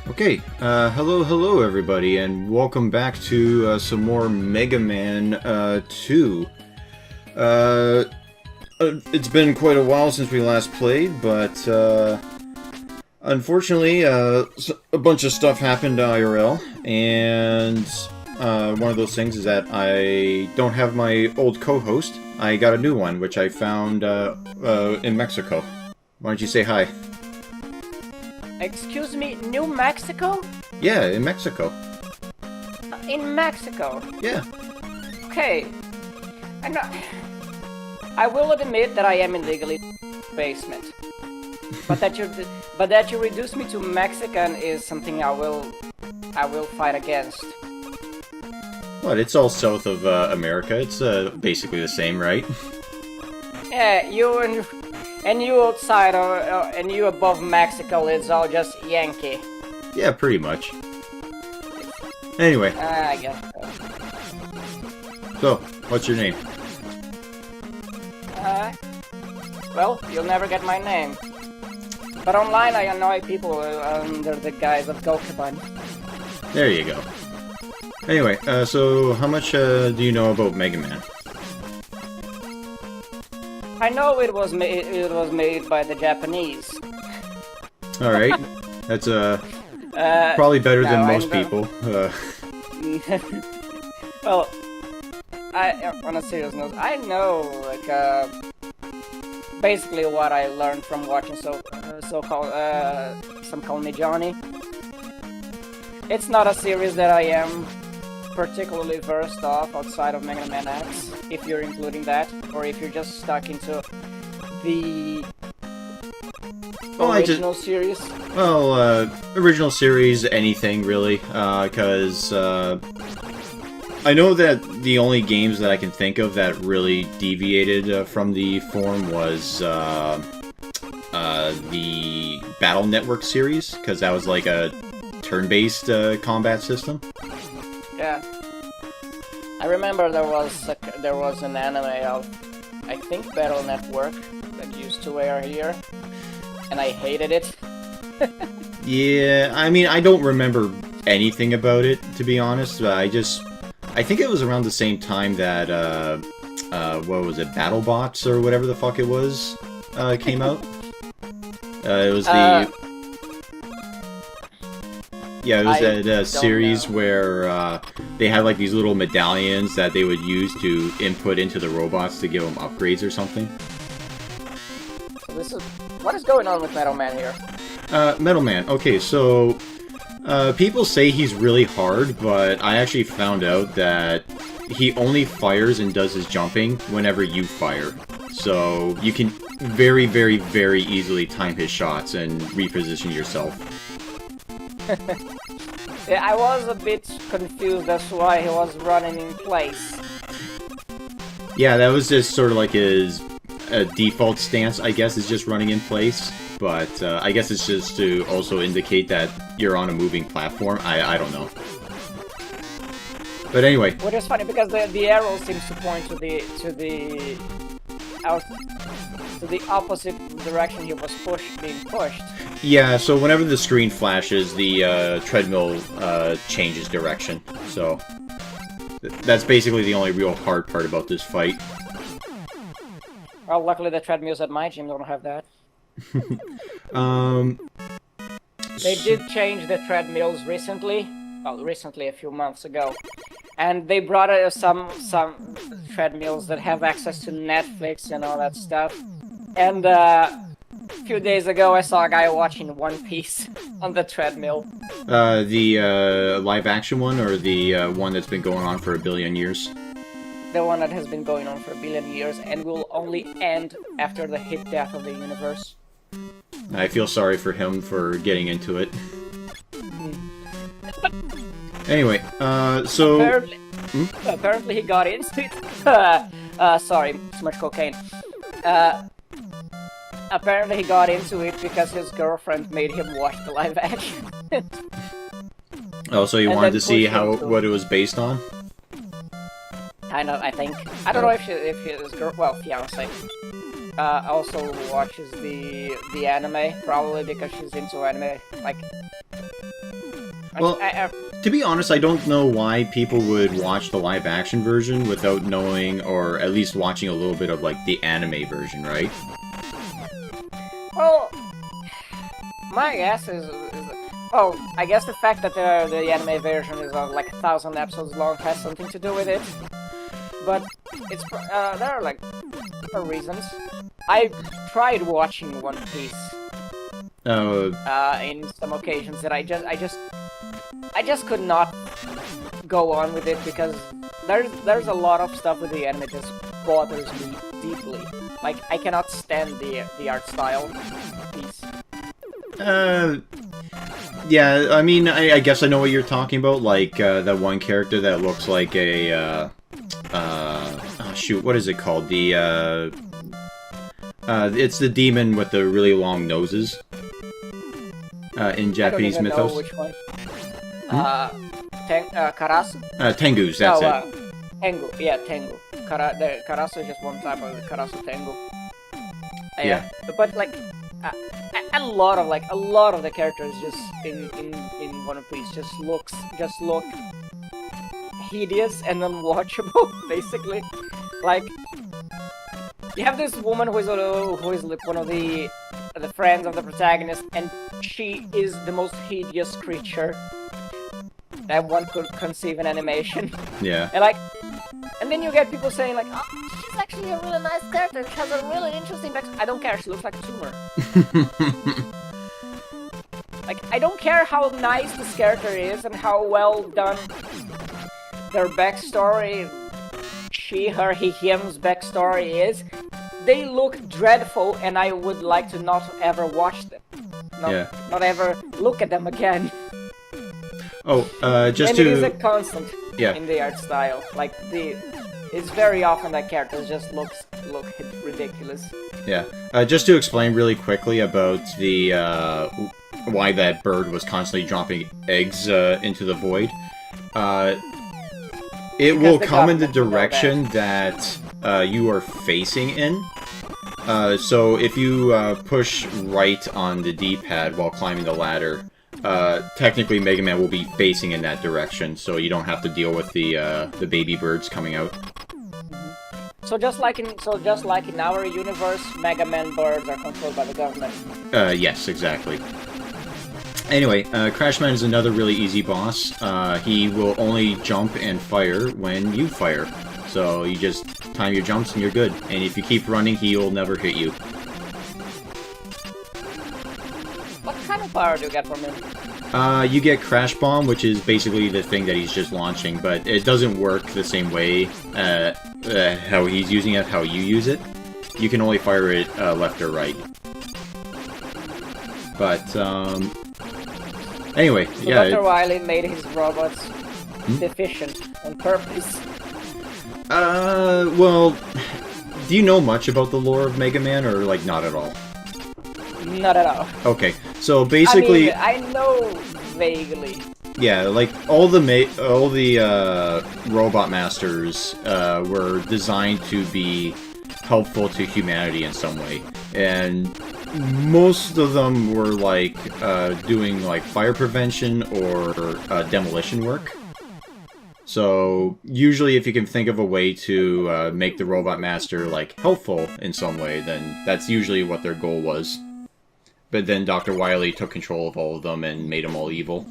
Okay, hello everybody, and welcome back to some more Mega Man 2. It's been quite a while since we last played, but unfortunately, a bunch of stuff happened to IRL, and one of those things is that I don't have my old co-host. I got a new one, which I found in Mexico. Why don't you say hi? Excuse me, New Mexico? Yeah, in Mexico. In Mexico? Yeah. Okay. I will admit that I am illegally in the basement. But that you reduce me to Mexican is something I will fight against. What? It's all south of America. It's basically the same, right? Yeah, you outside and you above Mexico, it's all just Yankee. Yeah, pretty much. Anyway. I guess So, what's your name? well, you'll never get my name. But online I annoy people under the guise of Gokaban. There you go. Anyway, so how much do you know about Mega Man? I know it was made by the Japanese. Alright. That's probably better than most people. Well, on a serious note, I know, like, basically what I learned from watching so-called, Some Call Me Johnny. It's not a series that I am particularly versed off outside of Mega Man X, if you're including that, or if you're just stuck into the original series. Well, original series, anything really, because I know that the only games that I can think of that really deviated from the form was the Battle Network series, because that was like a turn-based combat system. Yeah, I remember there was an anime of, I think, Battle Network that used to air here, and I hated it. Yeah, I mean, I don't remember anything about it, to be honest. I think it was around the same time that, what was it, BattleBots or whatever the fuck it was, came out. It was the... Yeah, it was that series where they had like these little medallions that they would use to input into the robots to give them upgrades or something. So what is going on with Metal Man here? Metal Man. Okay, so people say he's really hard, but I actually found out that he only fires and does his jumping whenever you fire. So you can very, very, very easily time his shots and reposition yourself. Yeah, I was a bit confused as to why he was running in place. Yeah, that was just sort of like his default stance, I guess, is just running in place. But I guess it's just to also indicate that you're on a moving platform. I don't know. But anyway. Which is funny because the arrow seems to point to the opposite direction he was being pushed. Yeah, so whenever the screen flashes, the treadmill changes direction. So that's basically the only real hard part about this fight. Well, luckily the treadmills at my gym don't have that. They did change the treadmills recently. Well, recently, a few months ago. And they brought some treadmills that have access to Netflix and all that stuff. And a few days ago I saw a guy watching One Piece on the treadmill. The live action one, or the one that's been going on for 1 billion years? The one that has been going on for 1 billion years and will only end after the hit death of the universe. I feel sorry for him for getting into it. Anyway, so... Apparently he got into it. Sorry, too much cocaine. Apparently he got into it because his girlfriend made him watch the live action. Oh, so you wanted to see what it was based on? Kind of, I think. I don't know if his girl, well, fiance. also watches the anime, probably because she's into anime. Like, Well, to be honest, I don't know why people would watch the live-action version without knowing, or at least watching a little bit of, like, the anime version, right? well, my guess is oh, I guess the fact that the anime version is like 1,000 episodes long has something to do with it. But it's there are like reasons. I tried watching One Piece. In some occasions that I just could not go on with it because there's a lot of stuff with the anime that just bothers me deeply. Like, I cannot stand the art style piece. Yeah, I mean, I guess I know what you're talking about, like, that one character that looks like a, oh shoot, what is it called? It's the demon with the really long noses. In Japanese mythos. I don't even know which one. Karasu? Tengus, that's it. Tengu, yeah, Tengu. Karasu is just one type of Karasu Tengu. Yeah. But like, a lot of the characters just in One Piece just look hideous and unwatchable, basically. Like, you have this woman who is like one of the friends of the protagonist, and she is the most hideous creature that one could conceive in animation. Yeah. And then you get people saying like, oh, she's actually a really nice character. She has a really interesting backstory. I don't care. She looks like a tumor. Like, I don't care how nice this character is and how well done their backstory, she, her, he, him's backstory is. They look dreadful, and I would like to not ever watch them. Not ever look at them again. Oh, just and to... it is a constant in the art style. Like, it's very often that characters just look ridiculous. Yeah. Just to explain really quickly about the, why that bird was constantly dropping eggs, into the void. It will come in the direction that you are facing in. So if you push right on the D-pad while climbing the ladder, technically Mega Man will be facing in that direction, so you don't have to deal with the baby birds coming out. So just like in our universe, Mega Man birds are controlled by the government. Yes, exactly. Anyway, Crashman is another really easy boss. He will only jump and fire when you fire. So you just time your jumps and you're good. And if you keep running, he will never hit you. What kind of power do you get from him? You get Crash Bomb, which is basically the thing that he's just launching, but it doesn't work the same way how he's using it, how you use it. You can only fire it left or right. But, anyway, so yeah. Dr. Wily made his robots deficient on purpose. Well, do you know much about the lore of Mega Man, or, like, not at all? Not at all. Okay, so basically... I know vaguely. Yeah, like, all the Robot Masters, were designed to be helpful to humanity in some way. And most of them were, like, doing, like, fire prevention or demolition work. So, usually if you can think of a way to make the Robot Master, like, helpful in some way, then that's usually what their goal was. But then Dr. Wily took control of all of them and made them all evil.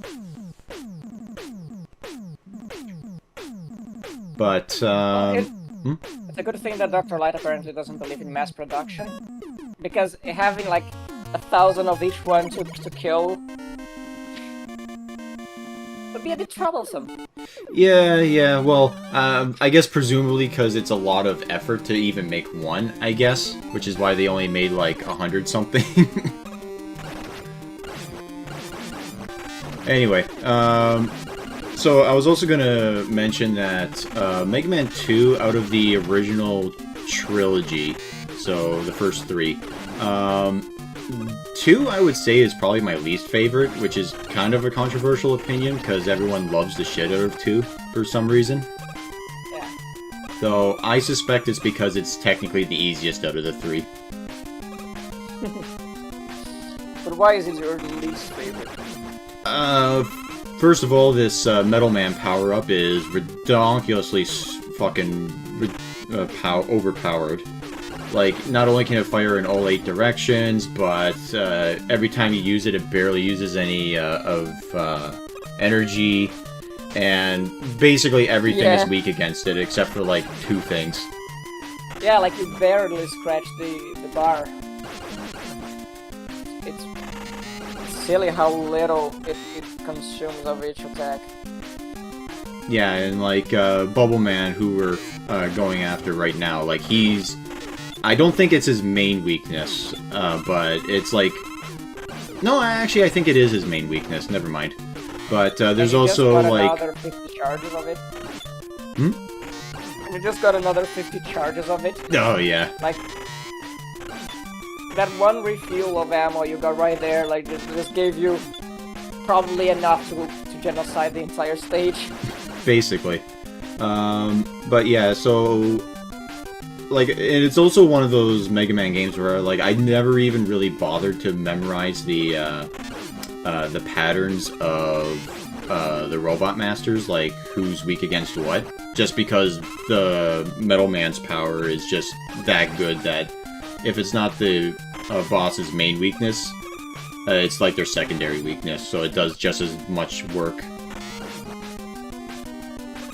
But, It's a good thing that Dr. Light apparently doesn't believe in mass production. Because having, like, 1,000 of each one to kill would be a bit troublesome. Yeah, well, I guess presumably because it's a lot of effort to even make one, I guess. Which is why they only made, like, 100-something. Anyway, so I was also gonna mention that Mega Man 2, out of the original trilogy, so the first three, 2 I would say is probably my least favorite, which is kind of a controversial opinion, because everyone loves the shit out of 2 for some reason. Yeah. Though, I suspect it's because it's technically the easiest out of the three. But why is it your least favorite? First of all, this Metal Man power-up is ridiculously fucking overpowered. Like, not only can it fire in all 8 directions, but every time you use it, it barely uses any energy, and basically everything is weak against it, except for, like, 2 things. Yeah, like you barely scratch the bar. It's silly how little it consumes of each attack. Yeah, and like Bubble Man, who we're going after right now, like he's... I don't think it's his main weakness, but it's like... No, actually I think it is his main weakness, never mind. But there's also like... another 50 charges of it. Hmm? You just got another 50 charges of it. Oh, yeah. Like... That one refuel of ammo you got right there, like, just gave you probably enough to genocide the entire stage. Basically. But yeah, so... Like, and it's also one of those Mega Man games where, like, I never even really bothered to memorize the patterns of the Robot Masters, like, who's weak against what. Just because the Metal Man's power is just that good that if it's not the boss's main weakness, it's like their secondary weakness, so it does just as much work.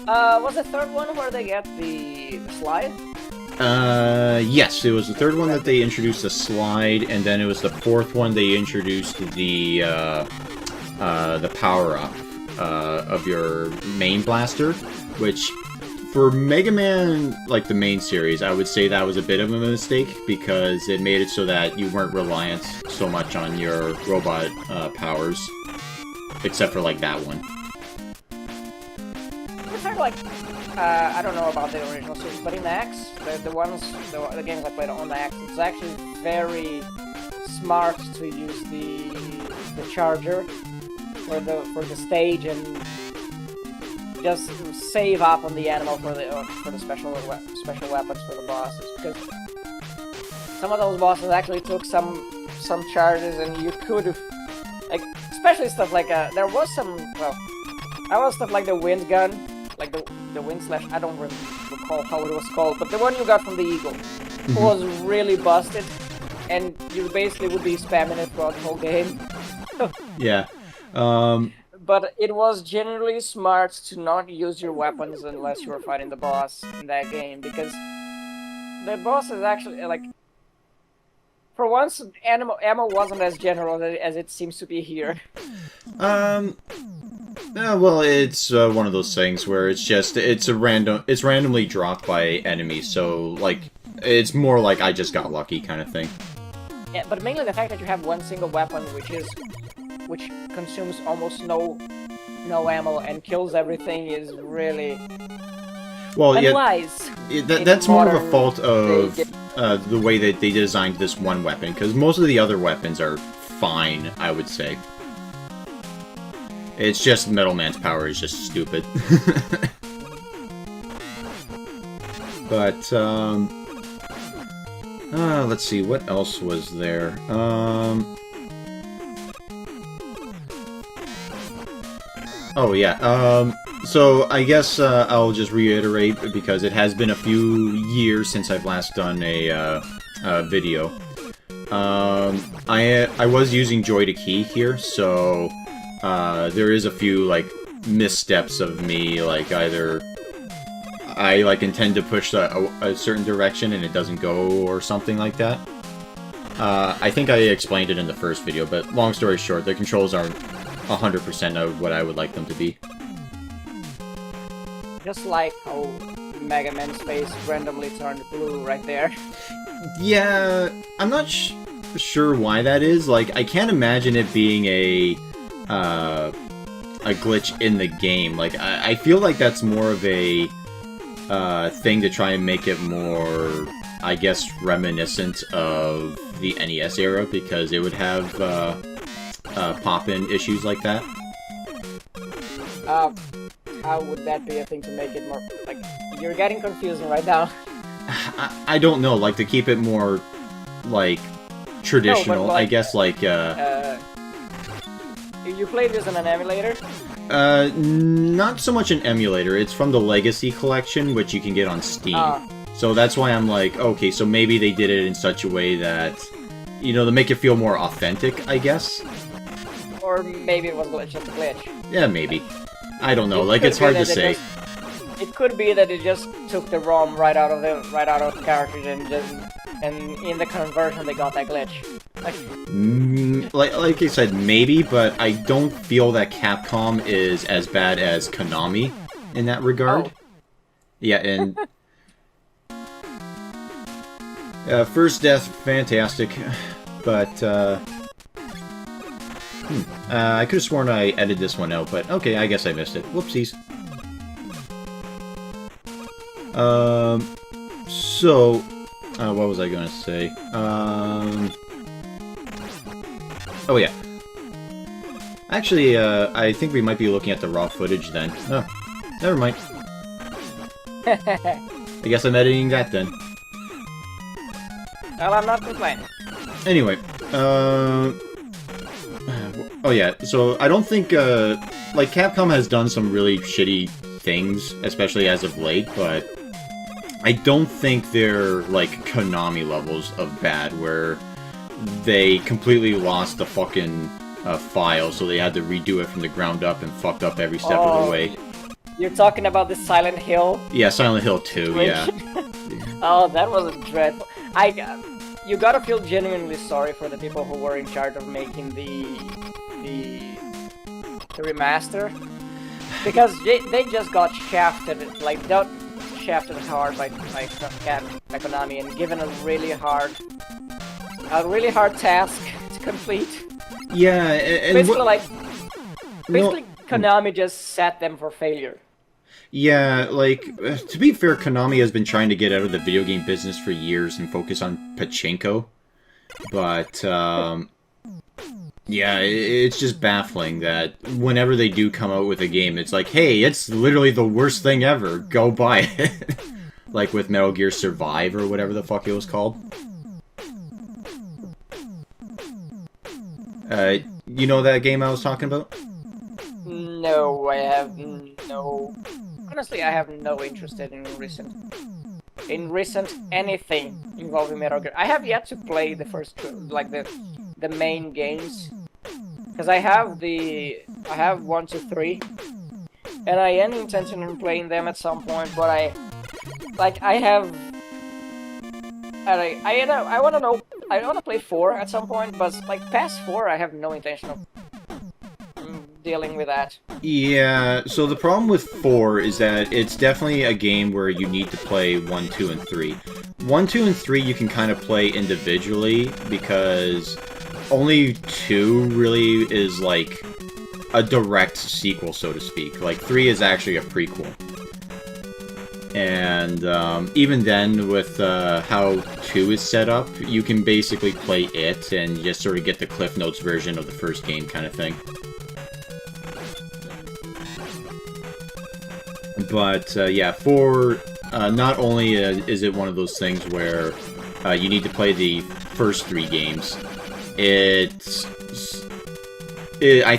Was the third one where they get the slide? Yes, it was the third one that they introduced the slide, and then it was the fourth one they introduced the power-up, of your main blaster, which, for Mega Man, like the main series, I would say that was a bit of a mistake, because it made it so that you weren't reliant so much on your robot, powers, except for, like, that one. It's kind of like, I don't know about the original series, but in X, the games I played on X, it's actually very smart to use the charger for the stage and just save up on the animal for the special weapons for the bosses, because some of those bosses actually took some charges, and you could have, like, especially stuff like there was stuff like the wind gun, like the wind slash, I don't recall how it was called, but the one you got from the Eagle was really busted, and you basically would be spamming it throughout the whole game. Yeah. But it was generally smart to not use your weapons unless you were fighting the boss in that game, because the boss is actually, like, for once, ammo wasn't as general as it seems to be here. Well, it's one of those things where it's randomly dropped by enemies, so, like, it's more like I just got lucky kind of thing. Yeah, but mainly the fact that you have one single weapon, which consumes almost no ammo and kills everything, is really unwise. Yeah, that's more of a fault of the way that they designed this one weapon, because most of the other weapons are fine, I would say. It's just Metal Man's power is just stupid. But, let's see, what else was there? Oh, yeah, so I guess I'll just reiterate, because it has been a few years since I've last done a video. I was using Joy to Key here, so there is a few, like, missteps of me, like, either I, like, intend to push a certain direction and it doesn't go, or something like that. I think I explained it in the first video, but long story short, the controls aren't 100% of what I would like them to be. Just like how Mega Man's face randomly turned blue right there. Yeah, I'm not sure why that is. Like, I can't imagine it being a glitch in the game. Like, I feel like that's more of a thing to try and make it more, I guess, reminiscent of the NES era, because it would have pop-in issues like that. How would that be a thing to make it more, like, You're getting confusing right now. I don't know, like, to keep it more, like, traditional, no, like, I guess, like, You play this in an emulator? Not so much an emulator, it's from the Legacy Collection, which you can get on Steam. So that's why I'm like, okay, so maybe they did it in such a way that, you know, to make it feel more authentic, I guess? Or maybe it was just a glitch. Yeah, maybe. I don't know, like, it's hard to say. It could be that it just took the ROM right out of the cartridge and in the conversion they got that glitch. Like I said, maybe, but I don't feel that Capcom is as bad as Konami in that regard. Oh. Yeah, and first death, fantastic, but I could have sworn I edited this one out, but okay, I guess I missed it. Whoopsies. So, what was I gonna say? Oh yeah. Actually, I think we might be looking at the raw footage then. Oh, never mind. I guess I'm editing that then. Well, I'm not complaining. Anyway, oh yeah, so I don't think, like, Capcom has done some really shitty things, especially as of late, but I don't think they're, like, Konami levels of bad, where they completely lost the fucking file, so they had to redo it from the ground up and fucked up every step of the way. You're talking about the Silent Hill? Yeah, Silent Hill 2, yeah. Oh, that was dreadful. You gotta feel genuinely sorry for the people who were in charge of making the remaster, because they just got shafted, like, shafted hard by Konami and given a really hard task to complete. Yeah, and basically, Konami just set them for failure. Yeah, like, to be fair, Konami has been trying to get out of the video game business for years and focus on pachinko. But, yeah, it's just baffling that whenever they do come out with a game, it's like, hey, it's literally the worst thing ever, go buy it. Like with Metal Gear Survive or whatever the fuck it was called. You know that game I was talking about? No, I have no... Honestly, I have no interest in recent anything involving Metal Gear. I have yet to play the first two, like the main games, because I have 1 to 3, and I am intention on playing them at some point. But I want to play 4 at some point, but like past 4, I have no intention of dealing with that. Yeah, so the problem with 4 is that it's definitely a game where you need to play 1, 2, and 3. 1, 2, and 3 you can kind of play individually, because only 2 really is like a direct sequel, so to speak. Like, 3 is actually a prequel. And even then, with how 2 is set up, you can basically play it and just sort of get the Cliff Notes version of the first game kind of thing. But, yeah, 4, not only is it one of those things where you need to play the first 3 games, I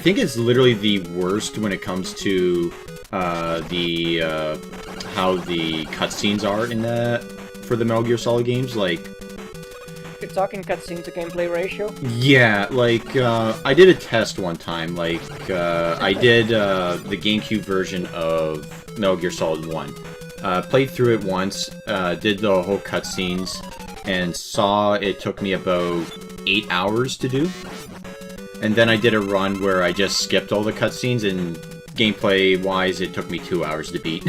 think it's literally the worst when it comes to how the cutscenes are in for the Metal Gear Solid games. Like, you're talking cutscene to gameplay ratio? Yeah, like, I did a test one time, like, I did the GameCube version of Metal Gear Solid 1. Played through it once, did the whole cutscenes, and saw it took me about 8 hours to do. And then I did a run where I just skipped all the cutscenes, and gameplay-wise, it took me 2 hours to beat.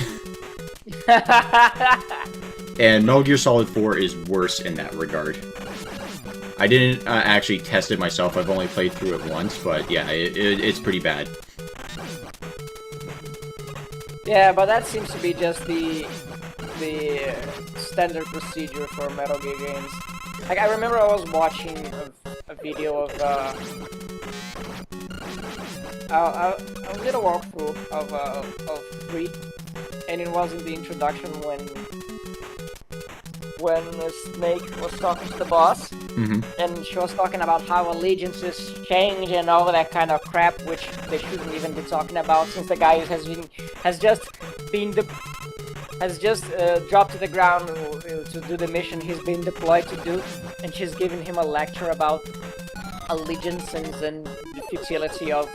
And Metal Gear Solid 4 is worse in that regard. I didn't actually test it myself, I've only played through it once, but yeah, it's pretty bad. Yeah, but that seems to be just the standard procedure for Metal Gear games. Like, I remember I was watching a video of a little walkthrough of 3, and it was in the introduction when Snake was talking to the boss, and she was talking about how allegiances change and all that kind of crap, which they shouldn't even be talking about, since the guy has just dropped to the ground to do the mission he's been deployed to do, and she's giving him a lecture about allegiances and the futility of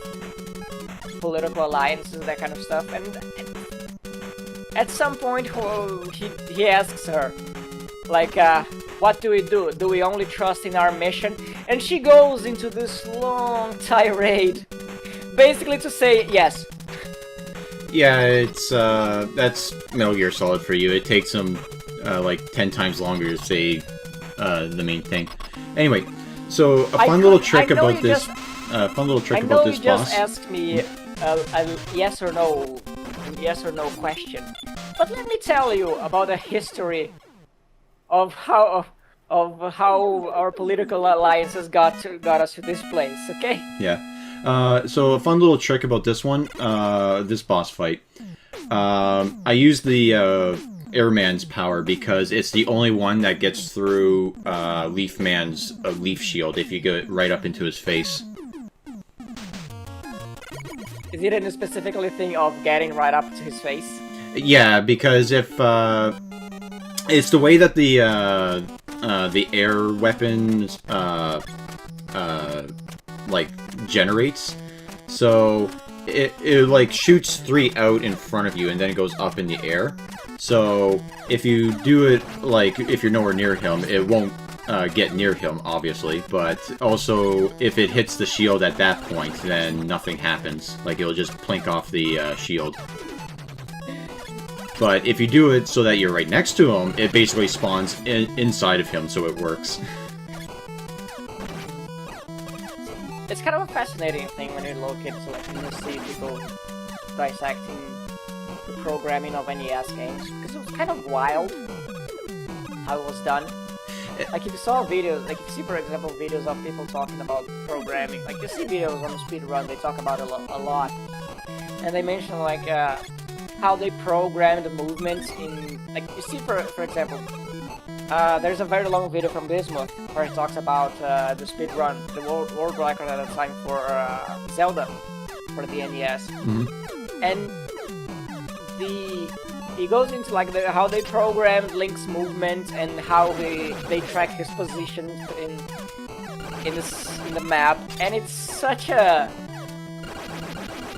political alliances, that kind of stuff. And at some point, he asks her, like, what do we do? Do we only trust in our mission? And she goes into this long tirade, basically to say yes. Yeah, it's, that's Metal Gear Solid for you. It takes them, like, 10 times longer to say, the main thing. Anyway, so a fun little trick about this, boss. I know you just asked me a yes or no question, but let me tell you about the history of how our political alliances got us to this place, okay? Yeah. So a fun little trick about this one, this boss fight. I use the Airman's power because it's the only one that gets through Leaf Man's leaf shield if you go right up into his face. Is it a specifically thing of getting right up to his face? Yeah, because if it's the way that the air weapons like generates, so it like shoots 3 out in front of you and then it goes up in the air. So if you do it, like, if you're nowhere near him, it won't get near him, obviously, but also if it hits the shield at that point, then nothing happens. Like, it'll just plink off the shield. But if you do it so that you're right next to him, it basically spawns inside of him, so it works. It's kind of a fascinating thing when you look into, like, when you see people dissecting the programming of NES games, because it was kind of wild how it was done. Like, if you saw videos, like, if you see, for example, videos of people talking about programming, like, you see videos on speedrun, they talk about it a lot, and they mention, like, how they program the movements in, like, you see, for example, there's a very long video from Bismuth where he talks about the speedrun, the world record at the time for Zelda, for the NES, and he goes into, like, how they programmed Link's movement and how they track his position in the map, and it's such a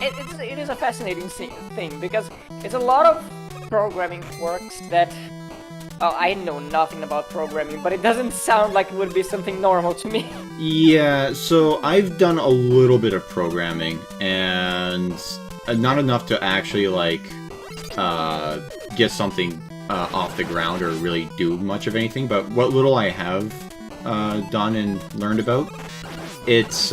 it is a fascinating thing, because it's a lot of programming works that, well, I know nothing about programming, but it doesn't sound like it would be something normal to me. Yeah, so I've done a little bit of programming, and not enough to actually, like, get something off the ground or really do much of anything, but what little I have done and learned about, it's,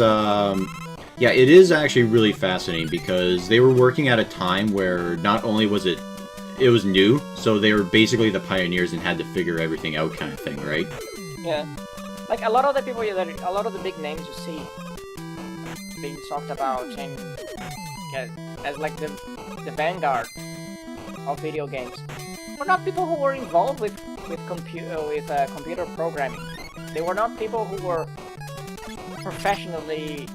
yeah, it is actually really fascinating, because they were working at a time where not only was it was new, so they were basically the pioneers and had to figure everything out, kind of thing, right? Yeah. Like, a lot of the people, a lot of the big names you see being talked about and as, like, the vanguard of video games were not people who were involved with computer programming. They were not people who were professionally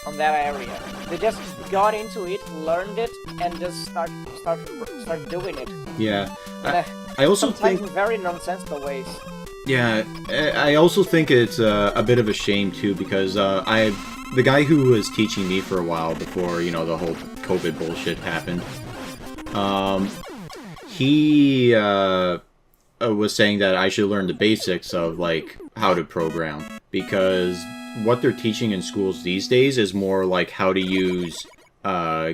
on that area. They just got into it, learned it, and just start doing it. Yeah, I also think in very nonsensical ways. Yeah, I also think it's a bit of a shame too, because the guy who was teaching me for a while before, you know, the whole COVID bullshit happened, he was saying that I should learn the basics of, like, how to program, because what they're teaching in schools these days is more like how to use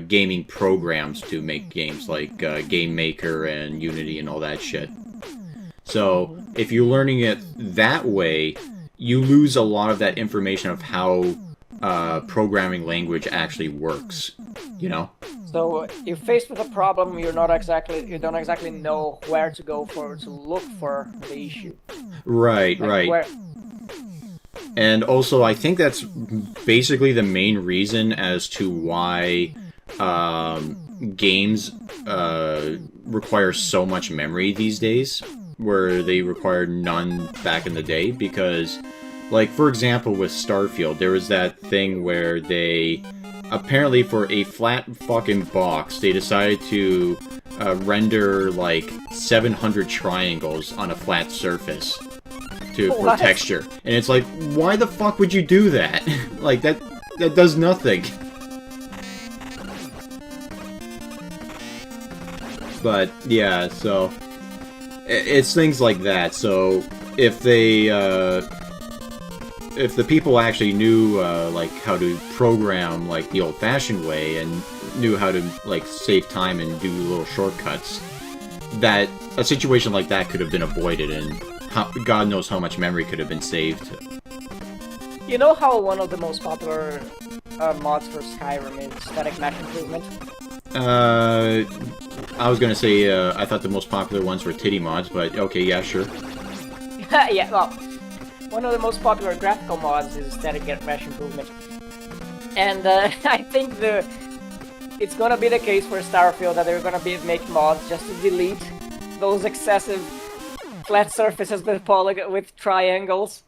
gaming programs to make games, like Game Maker and Unity and all that shit. So if you're learning it that way, you lose a lot of that information of how programming language actually works, you know? So you're faced with a problem, you don't exactly know where to go to look for the issue. Right, like right. And also, I think that's basically the main reason as to why games require so much memory these days, where they required none back in the day, because, like, for example, with Starfield, there was that thing where they, apparently for a flat fucking box, they decided to render, like, 700 triangles on a flat surface for texture. And it's like, why the fuck would you do that? Like, that does nothing. But, yeah, so... It's things like that, so if they, if the people actually knew, like, how to program, like, the old-fashioned way, and knew how to, like, save time and do little shortcuts, that a situation like that could have been avoided, and God knows how much memory could have been saved. You know how one of the most popular mods for Skyrim is static mesh improvement? I was gonna say, I thought the most popular ones were titty mods, but okay, yeah, sure. Yeah, well, one of the most popular graphical mods is static mesh improvement. And I think it's gonna be the case for Starfield that they're gonna make mods just to delete those excessive flat surfaces with triangles,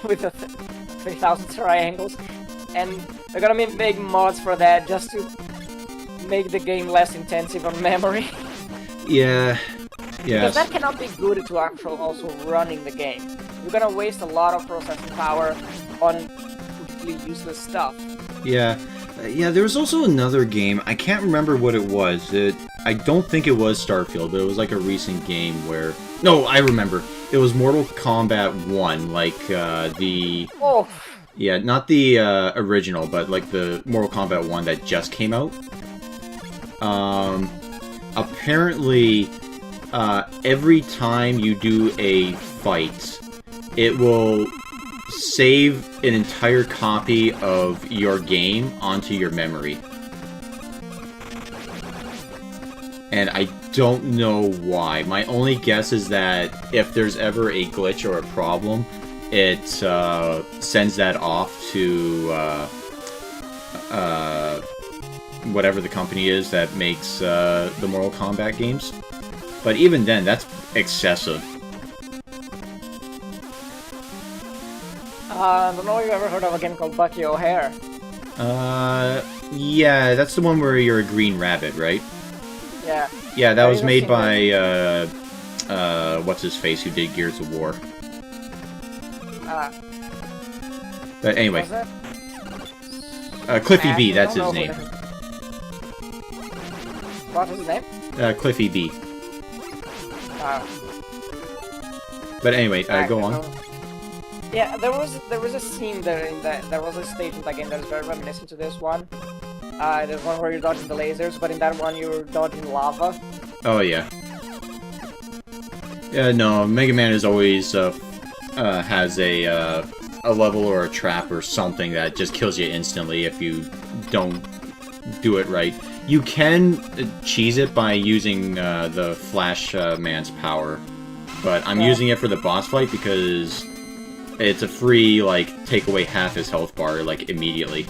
with 3,000 triangles, and they're gonna make mods for that just to make the game less intensive on memory. Yeah. Because that cannot be good to actually also running the game. You're gonna waste a lot of processing power on completely useless stuff. Yeah. Yeah, there was also another game, I can't remember what it was. I don't think it was Starfield, but it was like a recent game where... No, I remember. It was Mortal Kombat 1, like, the... Oh! Yeah, not the original, but like the Mortal Kombat 1 that just came out. Apparently, every time you do a fight, it will save an entire copy of your game onto your memory. And I don't know why. My only guess is that if there's ever a glitch or a problem, it sends that off to whatever the company is that makes the Mortal Kombat games. But even then, that's excessive. I don't know if you've ever heard of a game called Bucky O'Hare. Yeah, that's the one where you're a green rabbit, right? Yeah. Yeah, that was made by, what's-his-face, who did Gears of War. But anyway. Cliffy B, that's his name. What was his name? Cliffy B. But anyway, go on. Yeah, there was a scene there there was a stage in that game that is very reminiscent to this one. There's one where you're dodging the lasers, but in that one you're dodging lava. Oh yeah. Yeah, no, Mega Man is always has a level or a trap or something that just kills you instantly if you don't do it right. You can cheese it by using the Flash Man's power, but I'm using it for the boss fight because it's a free, like, take away half his health bar, like, immediately.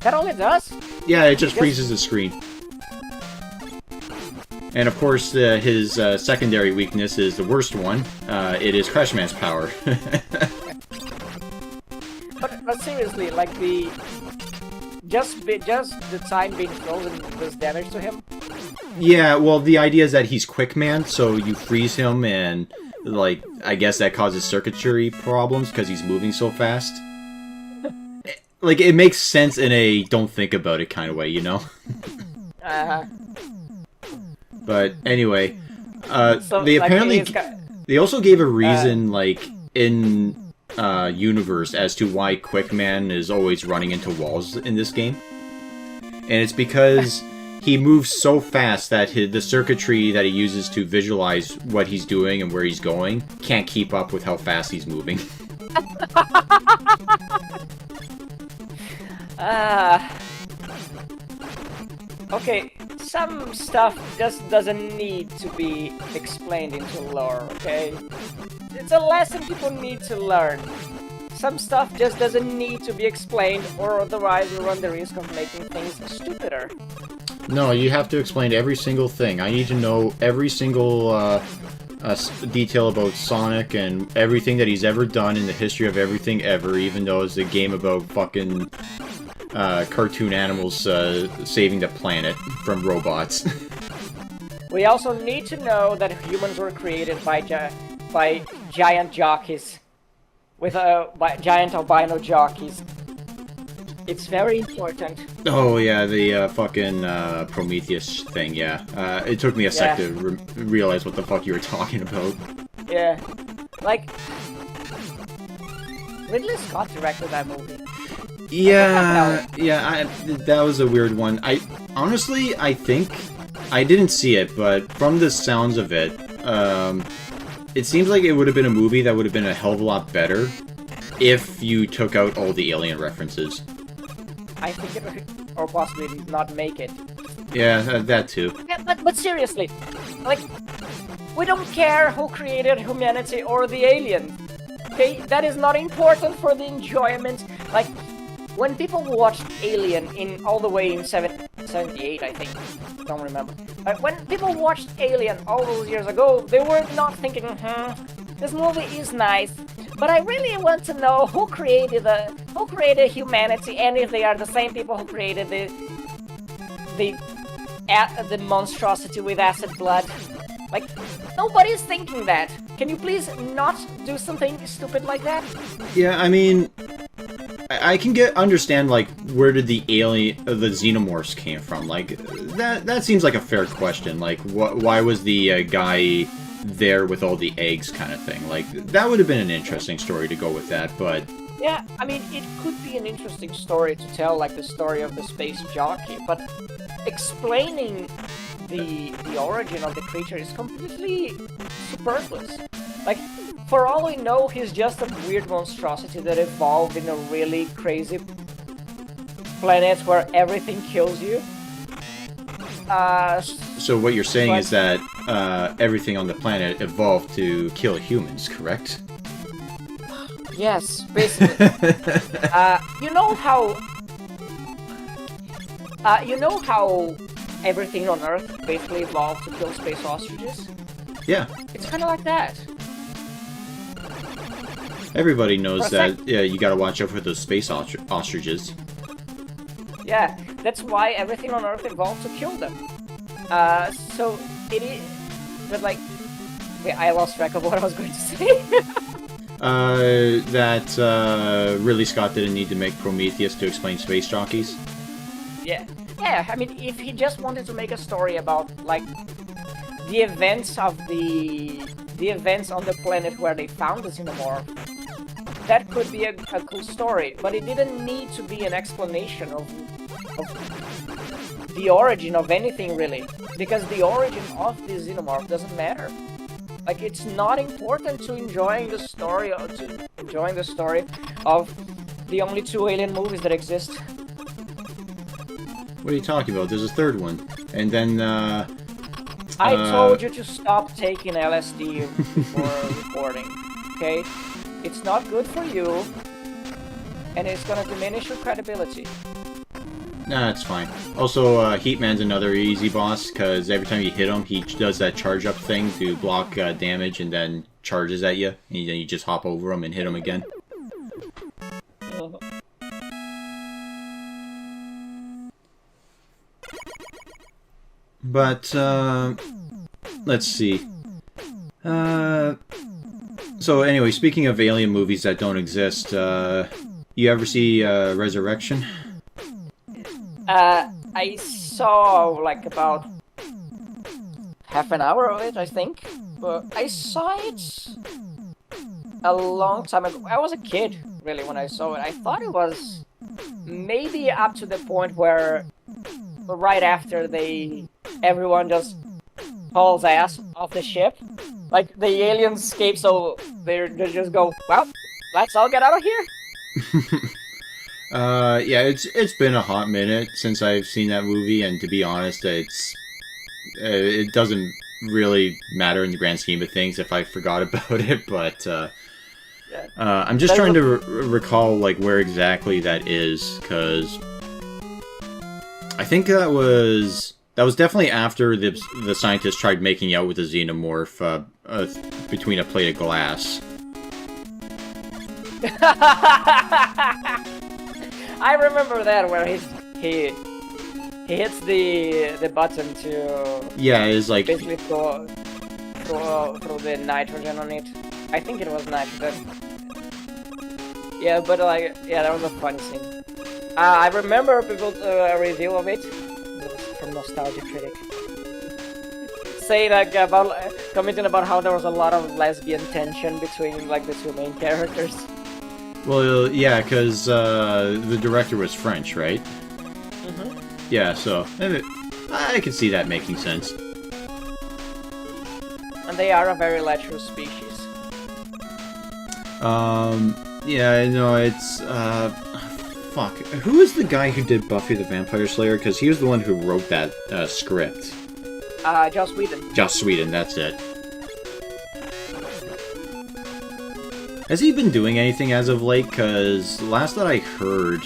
That all it does? Yeah, it just freezes the screen. And of course, his secondary weakness is the worst one. It is Crash Man's power. but seriously, like just the time being frozen does damage to him? Yeah, well, the idea is that he's Quick Man, so you freeze him and, like, I guess that causes circuitry problems because he's moving so fast. Like, it makes sense in a don't think about it kind of way, you know? But anyway, so, they like, apparently... They also gave a reason, like, in universe as to why Quick Man is always running into walls in this game. And it's because he moves so fast that the circuitry that he uses to visualize what he's doing and where he's going can't keep up with how fast he's moving. Okay, some stuff just doesn't need to be explained into lore, okay? It's a lesson people need to learn. Some stuff just doesn't need to be explained, or otherwise you run the risk of making things stupider. No, you have to explain every single thing. I need to know every single detail about Sonic and everything that he's ever done in the history of everything ever, even though it's a game about fucking cartoon animals saving the planet from robots. We also need to know that humans were created by giant jockeys. With by giant albino jockeys. It's very important. Oh yeah, the fucking Prometheus thing, yeah. It took me a sec to realize what the fuck you were talking about. Yeah. Like, Ridley Scott directed that movie. Yeah, that was a weird one. Honestly, I think... I didn't see it, but from the sounds of it, it seems like it would have been a movie that would have been a hell of a lot better if you took out all the alien references. I think it would, or possibly not make it. Yeah, that too. Yeah, but seriously, like, we don't care who created humanity or the alien. Okay, that is not important for the enjoyment. Like, when people watched Alien in all the way in 78, I think, don't remember. When people watched Alien all those years ago, they were not thinking, this movie is nice, but I really want to know who created humanity, and if they are the same people who created the monstrosity with acid blood. Like, nobody's thinking that. Can you please not do something stupid like that? Yeah, I mean, I can understand, like, where did the xenomorphs came from? Like, that seems like a fair question. Like, why was the guy there with all the eggs kind of thing? Like, that would have been an interesting story to go with that, but... Yeah, I mean, it could be an interesting story to tell, like the story of the space jockey, but explaining the origin of the creature is completely superfluous. Like, for all we know, he's just a weird monstrosity that evolved in a really crazy planet where everything kills you. So what you're saying is that everything on the planet evolved to kill humans, correct? Yes, basically. You know how everything on Earth basically evolved to kill space ostriches? Yeah. It's kind of like that. Everybody knows that, yeah, you gotta watch out for those space ostriches. Yeah, that's why everything on Earth evolved to kill them. So, it is... But, like... Wait, I lost track of what I was going to say. That Ridley Scott didn't need to make Prometheus to explain space jockeys? Yeah. Yeah, I mean, if he just wanted to make a story about, like, the events of the events on the planet where they found the xenomorph, that could be a cool story, but it didn't need to be an explanation of the origin of anything, really, because the origin of the xenomorph doesn't matter. Like, it's not important to enjoying the story of the only 2 alien movies that exist. What are you talking about? There's a third one, and then I told you to stop taking LSD before recording, okay? It's not good for you, and it's gonna diminish your credibility. Nah, it's fine. Also, Heatman's another easy boss, because every time you hit him, he does that charge-up thing to block damage, and then charges at you, and then you just hop over him and hit him again. But, let's see. So anyway, speaking of alien movies that don't exist, you ever see Resurrection? I saw, like, about half an hour of it, I think. But I saw it a long time ago. I was a kid, really, when I saw it. I thought it was maybe up to the point where right after everyone just hauls ass off the ship. Like, the aliens escape, so they just go, well, let's all get out of here. Yeah, it's been a hot minute since I've seen that movie, and to be honest, it doesn't really matter in the grand scheme of things if I forgot about it, but I'm just trying to recall, like, where exactly that is, because I think that was That was definitely after the scientists tried making out with the xenomorph between a plate of glass. I remember that where he hits the button to it's like basically throw the nitrogen on it. I think it was nitrogen. Yeah, but like that was a funny scene. I remember people's review of it from Nostalgia Critic, saying like commenting about how there was a lot of lesbian tension between like the two main characters. Well, yeah, because the director was French, right? Mm-hmm. Yeah, so I can see that making sense. And they are a very lecherous species. Yeah, no, it's fuck. Who is the guy who did Buffy the Vampire Slayer? Because he was the one who wrote that script. Joss Whedon. Joss Whedon, that's it. Has he been doing anything as of late? Because last that I heard,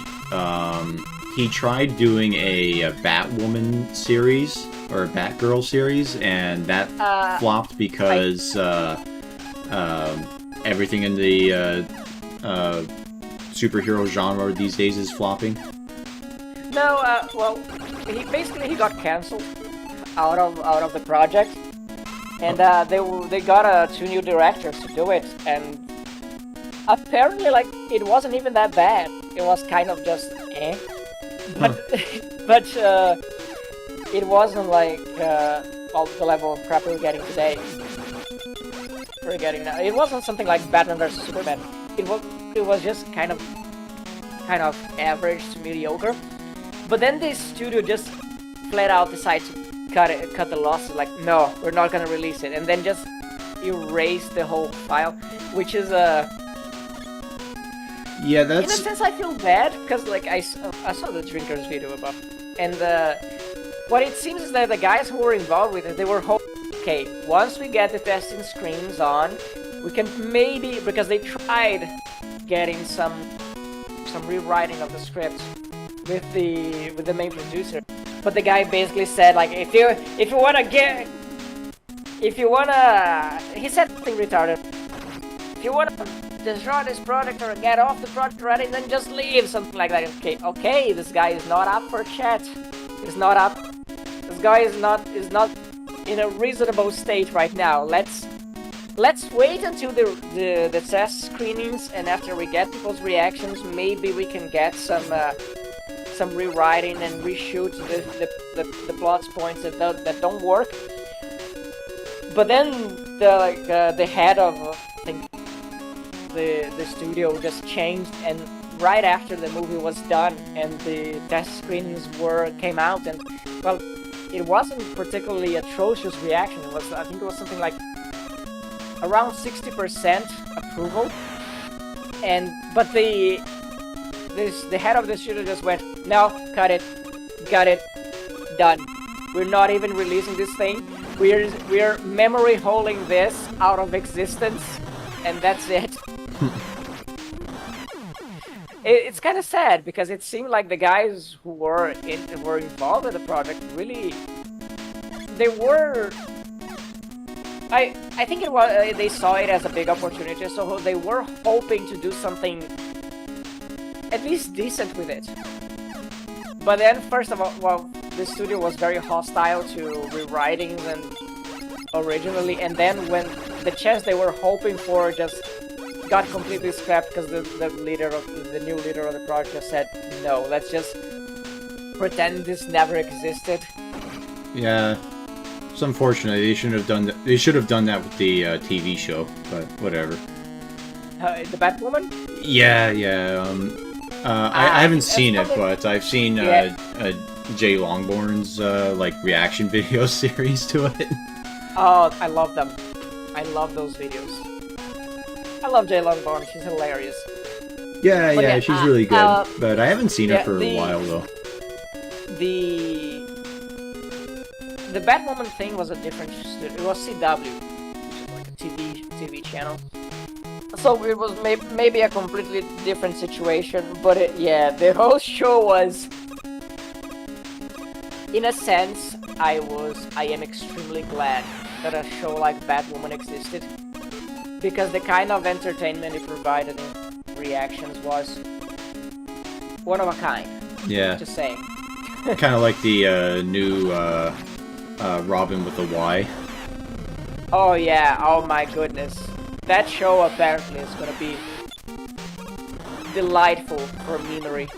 he tried doing a Batwoman series, or a Batgirl series, and that flopped because everything in the superhero genre these days is flopping. No, well, he got cancelled out of the project, and they got 2 new directors to do it, and apparently, like, it wasn't even that bad. It was kind of just but but it wasn't like all the level of crap we're getting today. We're getting now. It wasn't something like Batman vs Superman. It was just kind of average to mediocre. But then this studio just flat out decided to cut the losses. Like, no, we're not gonna release it, and then just erase the whole file, which is yeah, that's... in a sense I feel bad because like I saw the Drinkers video about it, and what it seems is that the guys who were involved with it, they were hoping, okay, once we get the testing screens on, we can maybe, because they tried getting some rewriting of the script with the main producer, but the guy basically said like, if you wanna he said something retarded, if you wanna destroy this product or get off the product already, then just leave, something like that. Okay, this guy is not up for chat. He's not up. This guy is not in a reasonable state right now. Let's wait until the test screenings, and after we get people's reactions, maybe we can get some rewriting and reshoot the plot points that don't work. But then the head of I think the studio just changed, and right after the movie was done and the test screenings came out, and well, it wasn't particularly atrocious reaction. I think it was something like around 60% approval, but the head of the studio just went, no, cut it, done. We're not even releasing this thing. We're memory holding this out of existence, and that's it. It's kind of sad because it seemed like the guys who were involved with the project really, they were. I think it was they saw it as a big opportunity, so they were hoping to do something at least decent with it. But then, first of all, well, the studio was very hostile to rewritings and originally, and then when the chance they were hoping for just got completely scrapped because the new leader of the project just said, no, let's just pretend this never existed. Yeah, it's unfortunate. They shouldn't have done that. They should have done that with the TV show, but whatever. The Batwoman? Yeah. I haven't seen it, but I've seen Jay Longborn's like reaction video series to it. Oh, I love them. I love those videos. I love Jay Longborn. She's hilarious. Yeah, she's really good. But I haven't seen her for a while though. The Batwoman thing was a different studio. It was CW, which is like a TV channel. So it was maybe a completely different situation, but the whole show was, in a sense, I am extremely glad that a show like Batwoman existed, because the kind of entertainment it provided in reactions was one of a kind. Yeah. Just saying. Kind of like the new Robin with the Y. Oh yeah, oh my goodness. That show apparently is gonna be delightful for memery.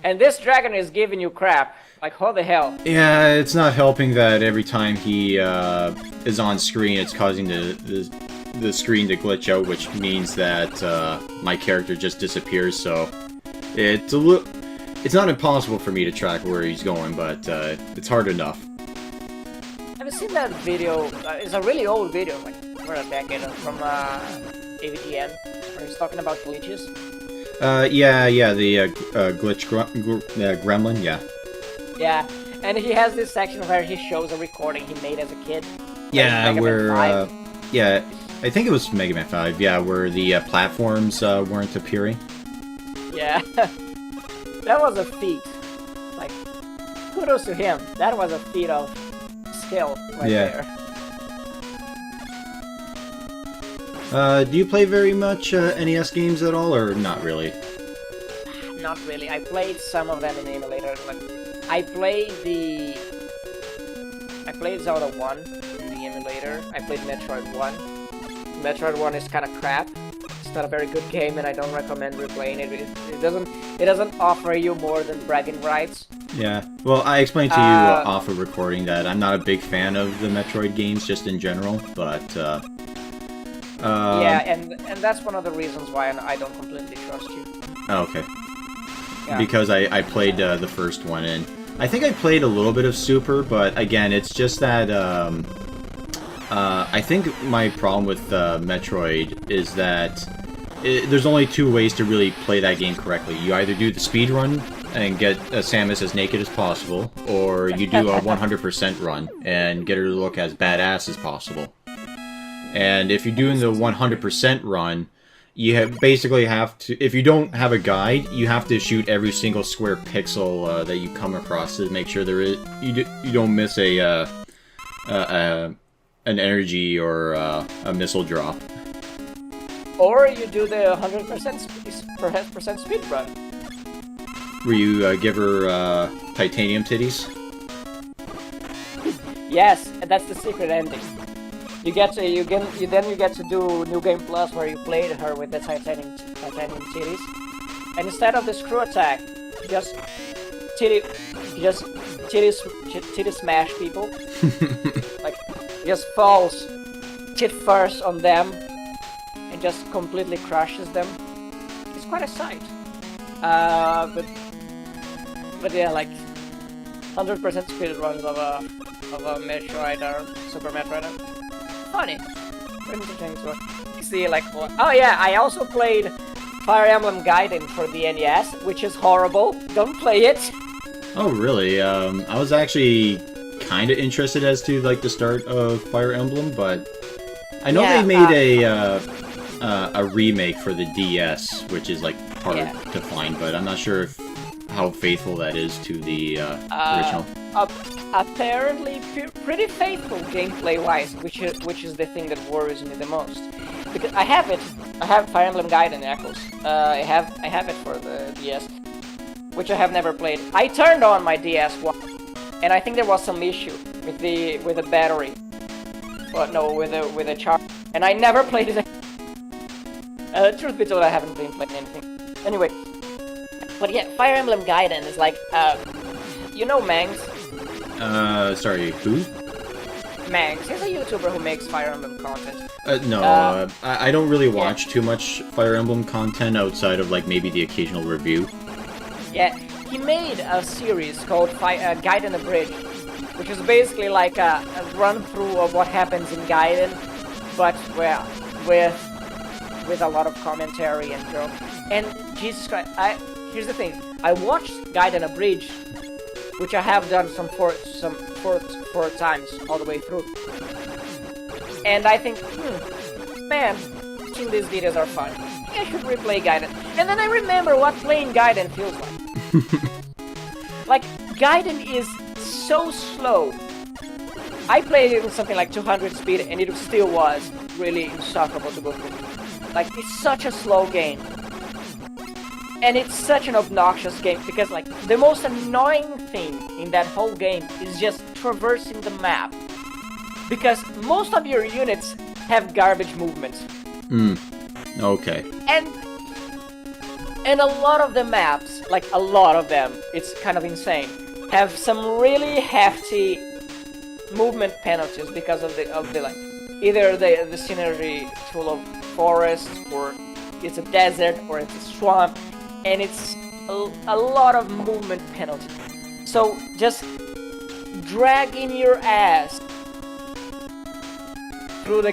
And this dragon is giving you crap. Like, how the hell? Yeah, it's not helping that every time he is on screen, it's causing the screen to glitch out, which means that my character just disappears, so it's not impossible for me to track where he's going, but it's hard enough. Have you seen that video? It's a really old video, like for a decade, from AVGN, where he's talking about glitches. Yeah, the glitch gremlin, yeah. Yeah, and he has this section where he shows a recording he made as a kid. Yeah, like where, yeah, I think it was Mega Man 5, yeah, where the platforms weren't appearing. Yeah, that was a feat. Like, kudos to him. That was a feat of skill right there. Do you play very much NES games at all, or not really? Not really. I played some of them in the emulator. Like, I played Zelda 1 in the emulator. I played Metroid 1. Metroid 1 is kind of crap. It's not a very good game, and I don't recommend replaying it. It doesn't offer you more than bragging rights. Yeah. Well, I explained to you off of recording that I'm not a big fan of the Metroid games, just in general, but yeah, and that's one of the reasons why I don't completely trust you. Oh, okay. Yeah. Because I played the first one, and I think I played a little bit of Super, but again, it's just that I think my problem with Metroid is that there's only two ways to really play that game correctly. You either do the speed run and get Samus as naked as possible, or you do a 100% run and get her to look as badass as possible. And if you're doing the 100% run, you basically have to, if you don't have a guide, you have to shoot every single square pixel that you come across to make sure you don't miss an energy or a missile drop. Or you do the 100% speed run. Where you give her titanium titties? Yes, and that's the secret ending. You get to do New Game Plus, where you played her with the titanium titties, and instead of the screw attack, just titty smash people. Like, just falls tit first on them and just completely crushes them. It's quite a sight. But yeah, like 100% speed runs of a Metroid or Super Metroid. Funny. Interesting to see, like, oh yeah, I also played Fire Emblem Gaiden for the NES, which is horrible. Don't play it. Oh really? I was actually kind of interested as to like the start of Fire Emblem, but I know they made a remake for the DS, which is like hard to find, but I'm not sure how faithful that is to the original. Apparently pretty faithful gameplay-wise, which is the thing that worries me the most. Because I have Fire Emblem Gaiden Echoes. I have it for the DS, which I have never played. I turned on my DS once, and I think there was some issue with the battery. But no, with the charge, and I never played it. Truth be told, I haven't been playing anything. Anyway, but yeah, Fire Emblem Gaiden is like, you know Mangs? Sorry, who? Mangs. He's a YouTuber who makes Fire Emblem content. No, I don't really watch too much Fire Emblem content outside of like maybe the occasional review. Yeah, he made a series called Gaiden Abridged, which is basically like a run-through of what happens in Gaiden, but with a lot of commentary and joke. And Jesus Christ, here's the thing: I watched Gaiden Abridged, which I have done four times all the way through, and I think, man, seeing these videos are fun. I should replay Gaiden. And then I remember what playing Gaiden feels like. Like, Gaiden is it's so slow. I played it with something like 200 speed, and it still was really insufferable to go through. Like, it's such a slow game. And it's such an obnoxious game, because, like, the most annoying thing in that whole game is just traversing the map. Because most of your units have garbage movements. Okay. And a lot of the maps, like a lot of them, it's kind of insane, have some really hefty movement penalties because of the like, either the scenery is full of forest, or it's a desert, or it's a swamp, and it's a lot of movement penalty. So just dragging your ass through the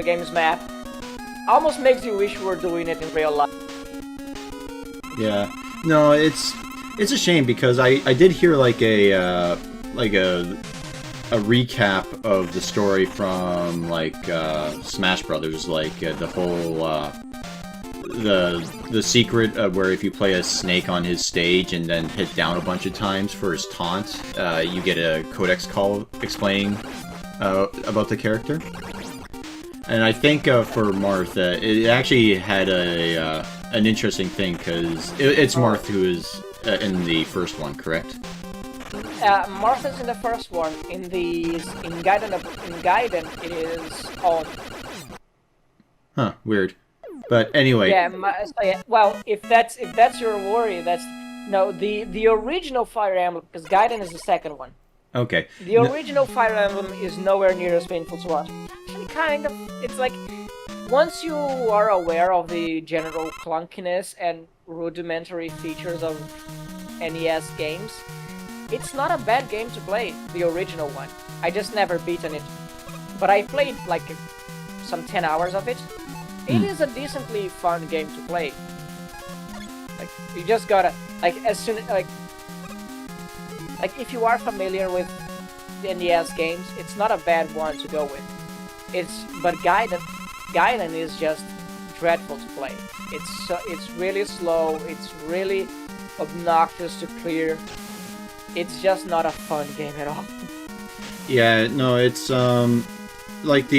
game's map almost makes you wish you were doing it in real life. Yeah. No, it's a shame because I did hear like a recap of the story from like Smash Brothers, like the whole the secret of where if you play a Snake on his stage and then hit down a bunch of times for his taunt, you get a codex call explaining about the character. And I think for Marth, it actually had an interesting thing because it's Marth who is in the first one, correct? Marth is in the first one. In Gaiden, it is on. Huh? Weird. But anyway. Yeah. Well, if that's your worry, that's no. The original Fire Emblem, because Gaiden is the second one. Okay. The original Fire Emblem is nowhere near as painful to watch. Actually, kind of. It's like, once you are aware of the general clunkiness and rudimentary features of NES games, it's not a bad game to play, the original one. I just never beaten it. But I played like some 10 hours of it. It is a decently fun game to play. Like, you just gotta, like, as soon like if you are familiar with the NES games, it's not a bad one to go with. But Gaiden is just dreadful to play. It's really slow. It's really obnoxious to clear. It's just not a fun game at all. Yeah, no, it's like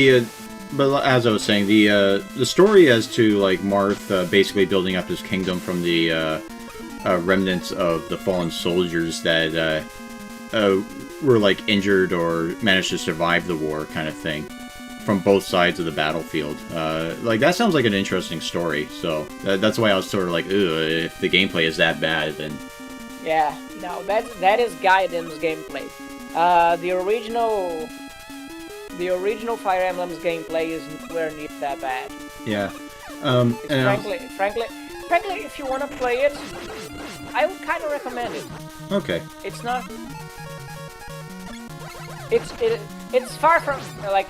but as I was saying, the story as to like Marth basically building up his kingdom from the remnants of the fallen soldiers that were like injured or managed to survive the war, kind of thing, from both sides of the battlefield. Like, that sounds like an interesting story. So that's why I was sort of like, if the gameplay is that bad, then yeah, no, that is Gaiden's gameplay. The original Fire Emblem's gameplay is nowhere near that bad. Yeah. Frankly, if you want to play it, I would kind of recommend it. Okay. It's not. It's far from like.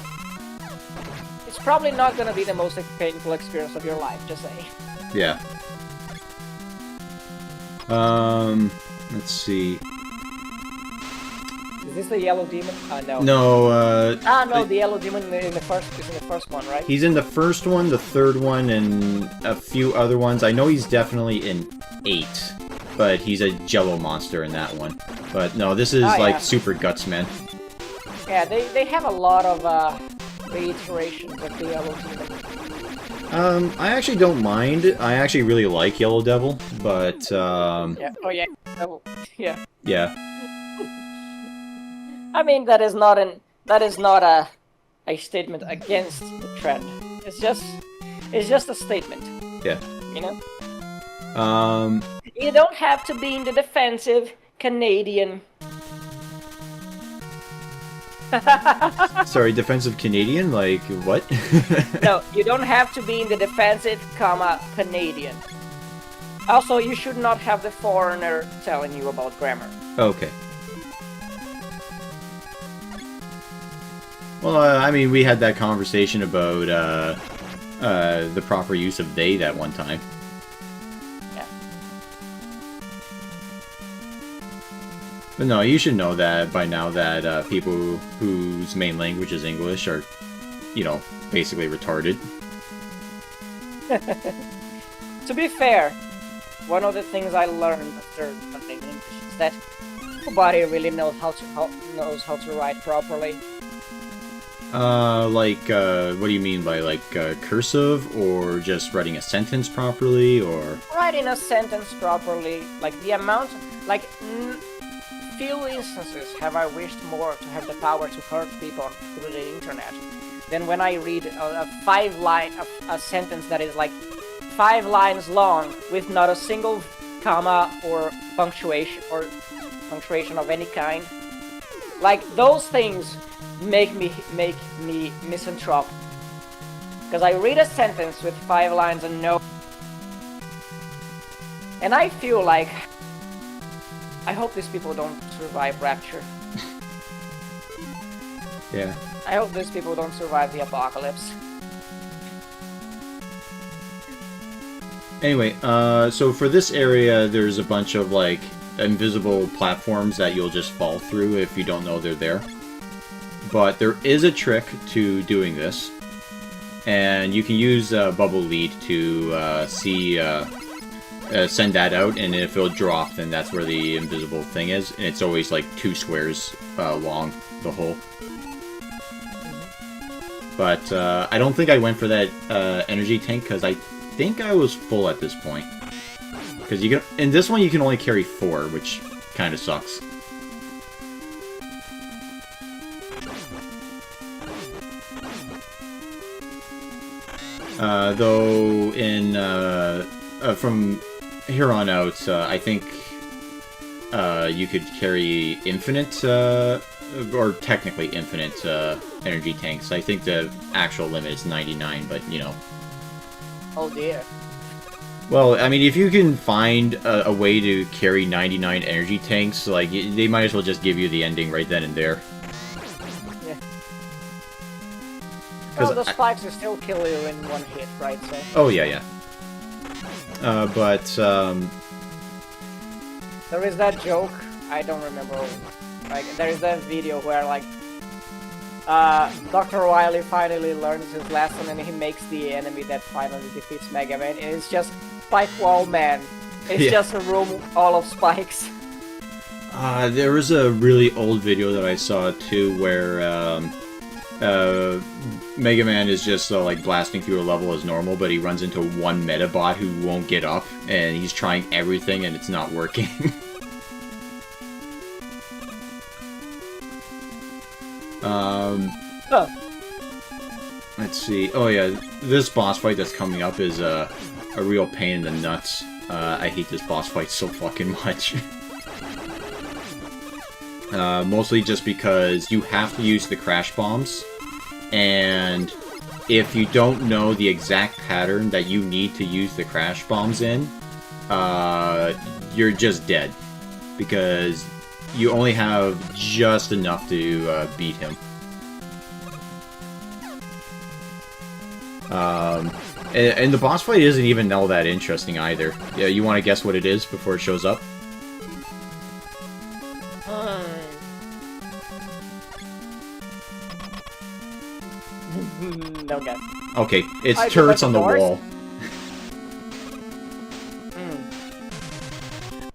It's probably not gonna be the most painful experience of your life. Just saying. Yeah. Let's see. Is this the Yellow Demon? No. No, no, the Yellow Demon is in the first one, right? He's in the first one, the third one, and a few other ones. I know he's definitely in 8, but he's a Jello monster in that one. But no, this is like Super Guts, man. Yeah, they have a lot of reiterations of the Yellow Demon. I actually don't mind. I actually really like Yellow Devil, but Yeah. Oh yeah. Yeah. Yeah. I mean, that is not a statement against the trend. It's just a statement. Yeah. You know? You don't have to be in the defensive, Canadian. Sorry, defensive Canadian? Like, what? No, you don't have to be in the defensive, Canadian. Also, you should not have the foreigner telling you about grammar. Okay. Well, I mean, we had that conversation about the proper use of they that one time. Yeah. But no, you should know that by now that people whose main language is English are, you know, basically retarded. To be fair, one of the things I learned after studying English is that nobody really knows how to write properly. What do you mean by, like, cursive, or just writing a sentence properly, or... Writing a sentence properly, like, the amount, like, few instances have I wished more to have the power to hurt people through the internet than when I read a sentence that is, like, 5 lines long, with not a single comma or punctuation of any kind. Like, those things make me misanthrope. Because I read a sentence with 5 lines and no... And I feel like... I hope these people don't survive Rapture. Yeah. I hope these people don't survive the apocalypse. Anyway, so for this area, there's a bunch of, like, invisible platforms that you'll just fall through if you don't know they're there. But there is a trick to doing this, and you can use Bubble Lead to send that out, and if it'll drop, then that's where the invisible thing is, and it's always like 2 squares long, the hole. But I don't think I went for that energy tank, because I think I was full at this point. Because you can, in this one you can only carry 4, which kind of sucks. Though in from here on out, I think you could carry infinite, or technically infinite, energy tanks. I think the actual limit is 99, but you know. Oh dear. Well, I mean, if you can find a way to carry 99 energy tanks, like, they might as well just give you the ending right then and there. Yeah. Well, the spikes will still kill you in 1 hit, right? So. Oh, yeah, yeah. There is that joke, I don't remember, like, there is that video where, like, Dr. Wily finally learns his lesson and he makes the enemy that finally defeats Mega Man, and it's just Spike Wall Man. It's just a room all of spikes. There was a really old video that I saw, too, where, Mega Man is just, like, blasting through a level as normal, but he runs into one Metabot who won't get up, and he's trying everything, and it's not working. Let's see. Oh, yeah, this boss fight that's coming up is, a real pain in the nuts. I hate this boss fight so fucking much. Mostly just because you have to use the crash bombs, and if you don't know the exact pattern that you need to use the crash bombs in, you're just dead, because you only have just enough to beat him. And the boss fight isn't even all that interesting either. Yeah, you want to guess what it is before it shows up? No guess. Okay, it's turrets on the wall.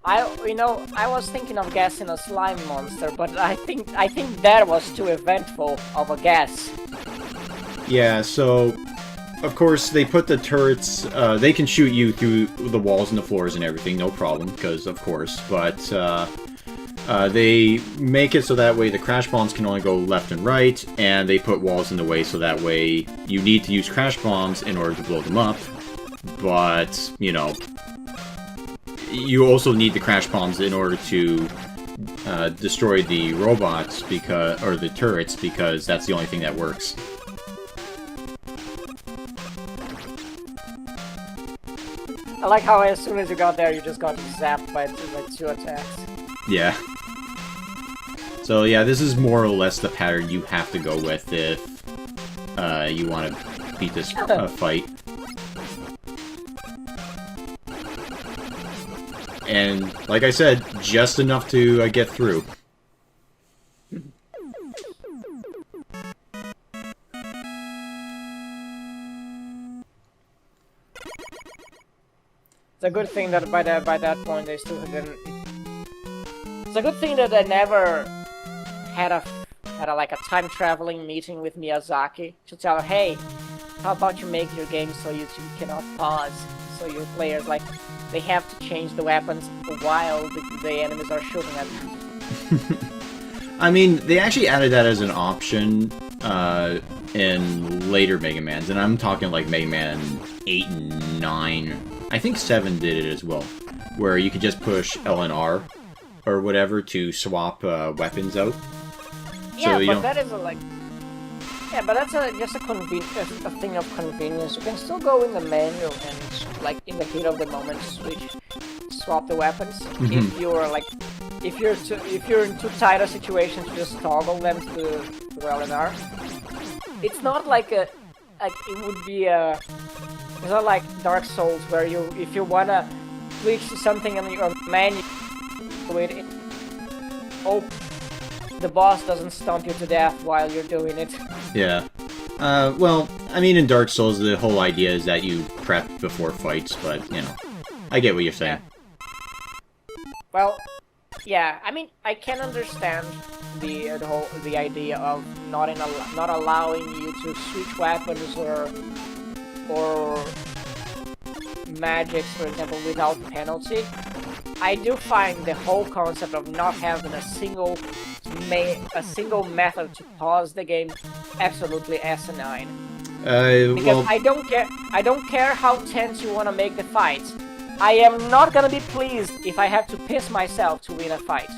I was thinking of guessing a slime monster, but I think that was too eventful of a guess. Yeah, so of course they put the turrets. They can shoot you through the walls and the floors and everything, no problem, because of course. But they make it so that way the crash bombs can only go left and right, and they put walls in the way so that way you need to use crash bombs in order to blow them up. But you know, you also need the crash bombs in order to destroy the robots, or the turrets, because that's the only thing that works. I like how as soon as you got there, you just got zapped by 2 attacks. Yeah. So yeah, this is more or less the pattern you have to go with if you want to beat this fight. And like I said, just enough to get through. It's a good thing that by that point they still didn't. It's a good thing that I never had a like a time traveling meeting with Miyazaki to tell her, hey, how about you make your game so you cannot pause, so your players like they have to change the weapons while the enemies are shooting at them. I mean, they actually added that as an option in later Mega Mans, and I'm talking like Mega Man 8 and 9. I think 7 did it as well, where you could just push L and R or whatever to swap weapons out. Yeah, so but that is like... Yeah, but that's just a thing of convenience. You can still go in the menu and, like, in the heat of the moment, swap the weapons. If you're like, if you're in too tight a situation to just toggle them to L and R. It's not like it would be it's not like Dark Souls where if you wanna switch to something in your menu, the boss doesn't stomp you to death while you're doing it. Yeah. Well, I mean, in Dark Souls, the whole idea is that you prep before fights, but, you know, I get what you're saying. Yeah. Well, yeah, I mean, I can understand the idea of not allowing you to switch weapons or magics, for example, without penalty. I do find the whole concept of not having a single method to pause the game absolutely asinine. Because well, I don't care how tense you want to make the fights. I am not gonna be pleased if I have to piss myself to win a fight.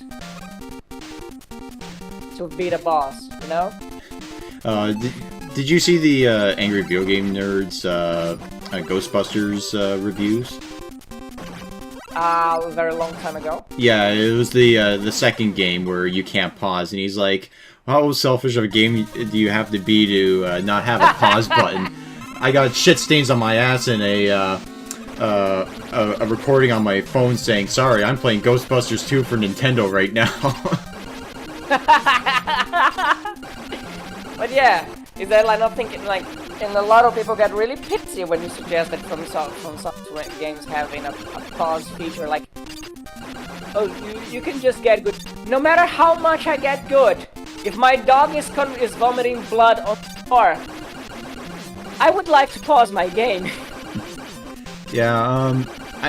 To beat a boss, you know? Did you see the Angry Video Game Nerds Ghostbusters reviews? A very long time ago. Yeah, it was the second game where you can't pause, and he's like, how selfish of a game do you have to be to not have a pause button? I got shit stains on my ass and a recording on my phone saying, sorry, I'm playing Ghostbusters 2 for Nintendo right now. But yeah, is that like not thinking like, and a lot of people get really pissy when you suggest that from software games having a pause feature, like, oh, you can just get good. No matter how much I get good, if my dog is vomiting blood on the floor, I would like to pause my game. Yeah,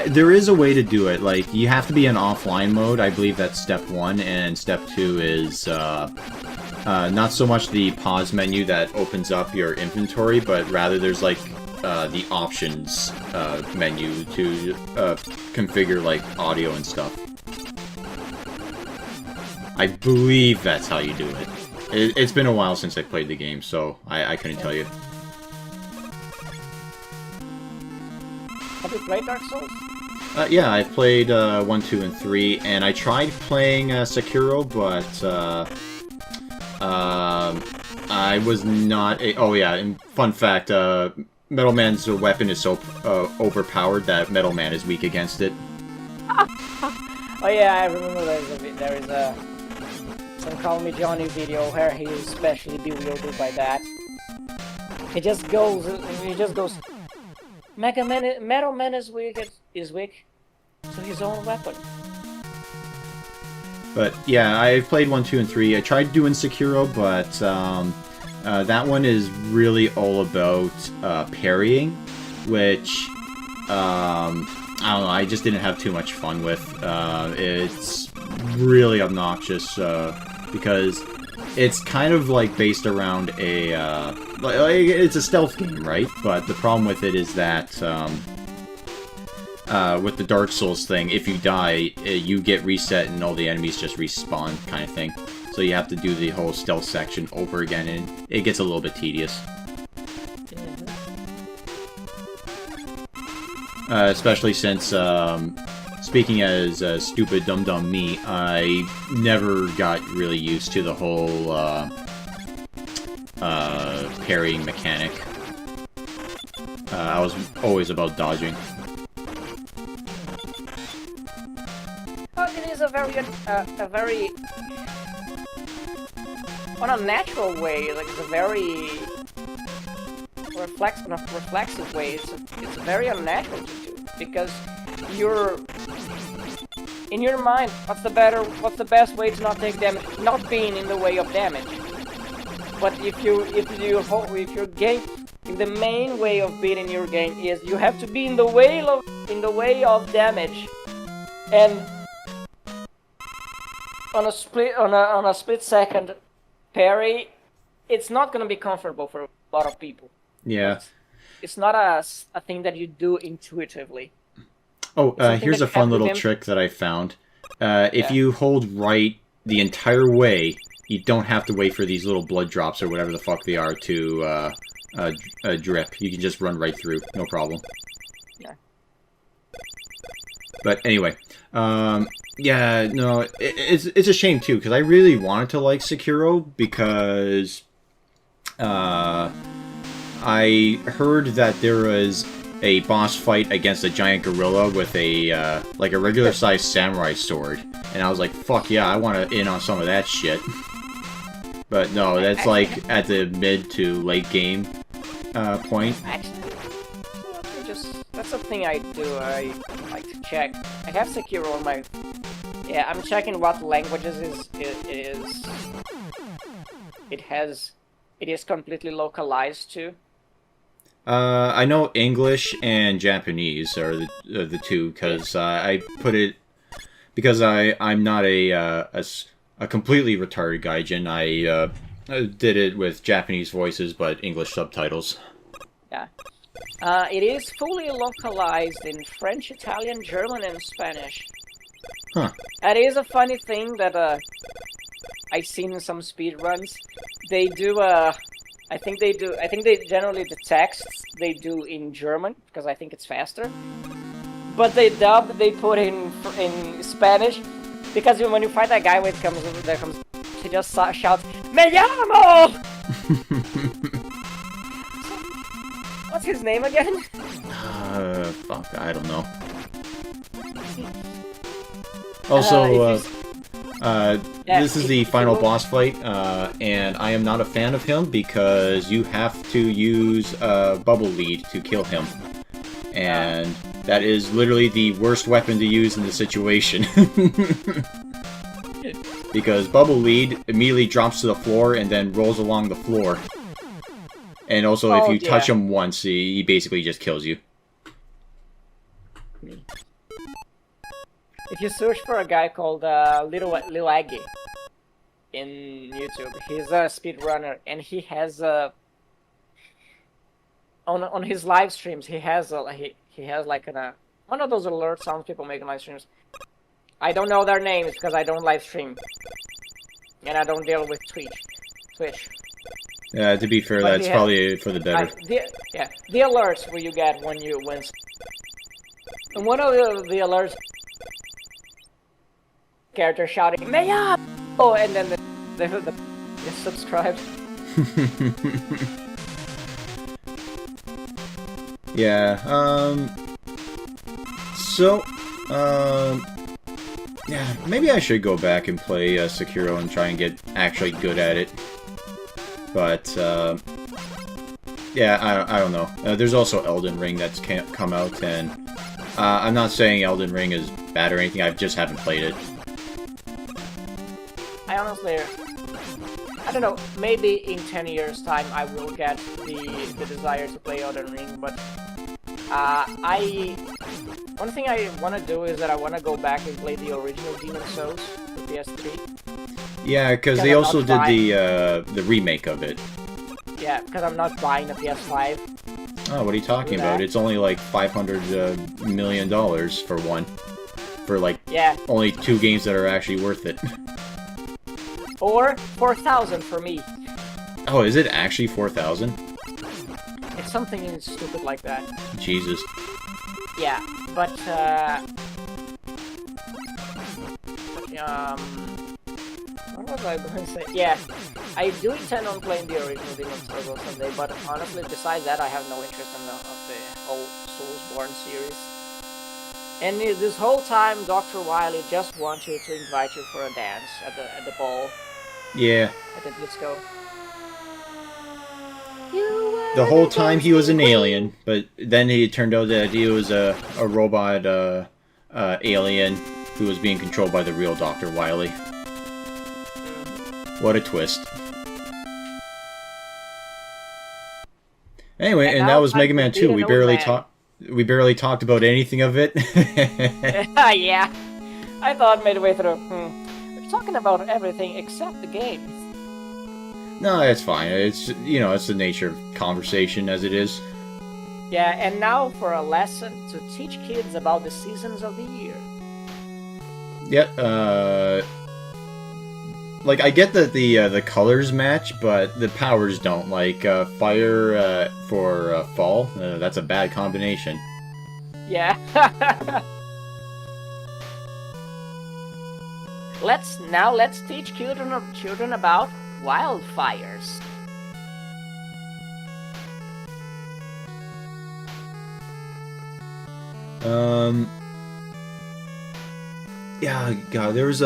there is a way to do it. Like, you have to be in offline mode. I believe that's step 1, and step 2 is not so much the pause menu that opens up your inventory, but rather there's like the options menu to configure like audio and stuff. I believe that's how you do it. It's been a while since I played the game, so I couldn't tell you. Have you played Dark Souls? Yeah, I played 1, 2, and 3, and I tried playing Sekiro, but I was not oh yeah, and fun fact, Metal Man's weapon is so overpowered that Metal Man is weak against it. Oh yeah, I remember there is a some Call Me Johnny video where he is especially bewildered by that. He just goes, Metal Man is weak to his own weapon. But yeah, I've played 1, 2, and 3. I tried doing Sekiro, but that one is really all about parrying, which I don't know. I just didn't have too much fun with. It's really obnoxious because it's kind of like based around a it's a stealth game, right? But the problem with it is that with the Dark Souls thing, if you die, you get reset and all the enemies just respawn, kind of thing. So you have to do the whole stealth section over again, and it gets a little bit tedious. Especially since, speaking as stupid dum-dum me, I never got really used to the whole parrying mechanic. I was always about dodging. It is a very on a natural way, like it's a very reflexive way. It's very unnatural to do because in your mind, what's the best way to not take damage? Not being in the way of damage. But if your game, if the main way of beating your game is you have to be in the way of damage, and on a split second parry, it's not gonna be comfortable for a lot of people. Yeah. It's not a thing that you do intuitively. Oh, here's a fun little trick that I found. If you hold right the entire way, you don't have to wait for these little blood drops or whatever the fuck they are to drip. You can just run right through, no problem. Yeah. But anyway, yeah, no, it's a shame too, because I really wanted to like Sekiro, because I heard that there was a boss fight against a giant gorilla with a like a regular sized samurai sword, and I was like, fuck yeah, I want to in on some of that shit. But no, that's like at the mid to late game point. Actually, that's a thing I do. I like to check. I have Sekiro on my. Yeah, I'm checking what languages it is completely localized to. I know English and Japanese are the two, because I put it, because I'm not a completely retarded gaijin. I did it with Japanese voices but English subtitles. Yeah. It is fully localized in French, Italian, German, and Spanish. Huh. That is a funny thing that I've seen in some speedruns. They do I think they generally the texts they do in German, because I think it's faster. But they put in Spanish, because when you fight that guy when he just shouts, "Me llamo!" What's his name again? Fuck, I don't know. Also, this is the final boss fight, and I am not a fan of him because you have to use Bubble Lead to kill him. And that is literally the worst weapon to use in the situation. Because Bubble Lead immediately drops to the floor and then rolls along the floor. And also, if you touch him once, he basically just kills you. If you search for a guy called Lil Aggie in YouTube, he's a speedrunner, and he has on his live streams he has like one of those alert sounds people make in live streams. I don't know their names because I don't live stream, and I don't deal with Twitch. Yeah, to be fair, but that's probably for the better. The alerts where you get when you win. And one of the alerts, character shouting "Me up!" Oh, and then the subscribed. Yeah. So, yeah, maybe I should go back and play Sekiro and try and get actually good at it. But yeah, I don't know. There's also Elden Ring that's come out, and I'm not saying Elden Ring is bad or anything. I just haven't played it. I honestly, I don't know. Maybe in 10 years' time I will get the desire to play Elden Ring, but one thing I want to do is that I want to go back and play the original Demon's Souls for PS3. Yeah, because they also did the remake of it. Yeah, because I'm not buying a PS5. Oh, what are you talking about? It's only like $500 million for one. For like only 2 games that are actually worth it. Or 4,000 for me. Oh, is it actually 4,000? It's something stupid like that. Jesus. Yeah, but what was I going to say? Yeah, I do intend on playing the original Demon's Souls someday, but honestly, besides that, I have no interest in the whole Soulsborne series. And this whole time, Dr. Wily just wants you to invite you for a dance at the ball. Yeah. At the disco. The whole time he was an alien, but then it turned out that he was a robot alien who was being controlled by the real Dr. Wily. What a twist. Anyway, and that was Mega Man 2. We barely talked about anything of it. Yeah. I thought midway through, we're talking about everything except the games. No, it's fine. It's, you know, it's the nature of conversation as it is. Yeah, and now for a lesson to teach kids about the seasons of the year. Yeah, like, I get that the colors match, but the powers don't. Like, fire for fall, that's a bad combination. Yeah. Let's teach children about wildfires. Yeah, God, there was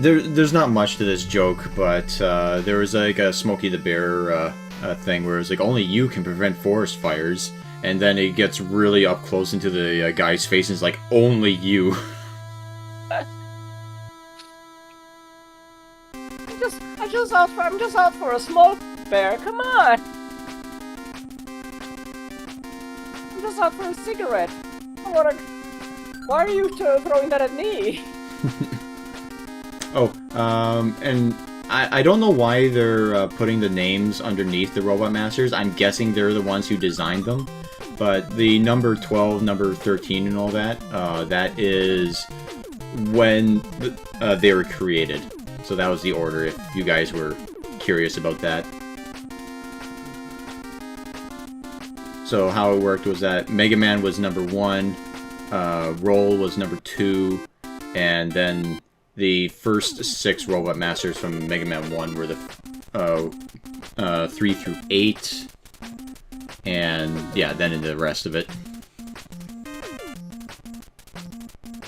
there's not much to this joke, but there was like a Smokey the Bear thing where it's like only you can prevent forest fires, and then it gets really up close into the guy's face and it's like only you. I'm just out for a smoke, Bear. Come on. I'm just out for a cigarette. Why are you throwing that at me? Oh, and I don't know why they're putting the names underneath the Robot Masters. I'm guessing they're the ones who designed them. But the number 12, number 13, and all that, that is when they were created. So that was the order, if you guys were curious about that. So how it worked was that Mega Man was number 1, Roll was number 2, and then the first 6 Robot Masters from Mega Man 1 were the 3 through 8, and yeah, then in the rest of it.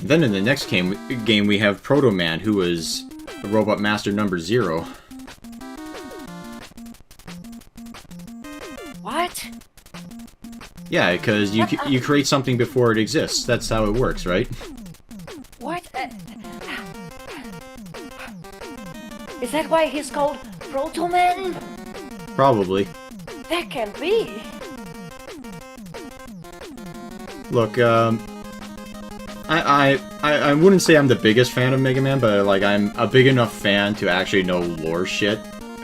Then in the next game we have Proto Man, who was Robot Master number 0. What? Yeah, because you create something before it exists. That's how it works, right? What? Is that why he's called Proto Man? Probably. That can't be. Look, I wouldn't say I'm the biggest fan of Mega Man, but like I'm a big enough fan to actually know lore shit,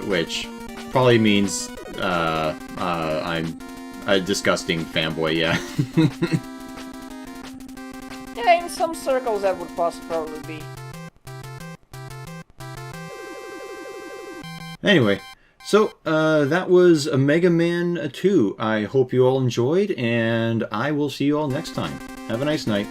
which probably means I'm a disgusting fanboy, yeah. Yeah, in some circles that would probably be. Anyway, so that was a Mega Man 2. I hope you all enjoyed, and I will see you all next time. Have a nice night.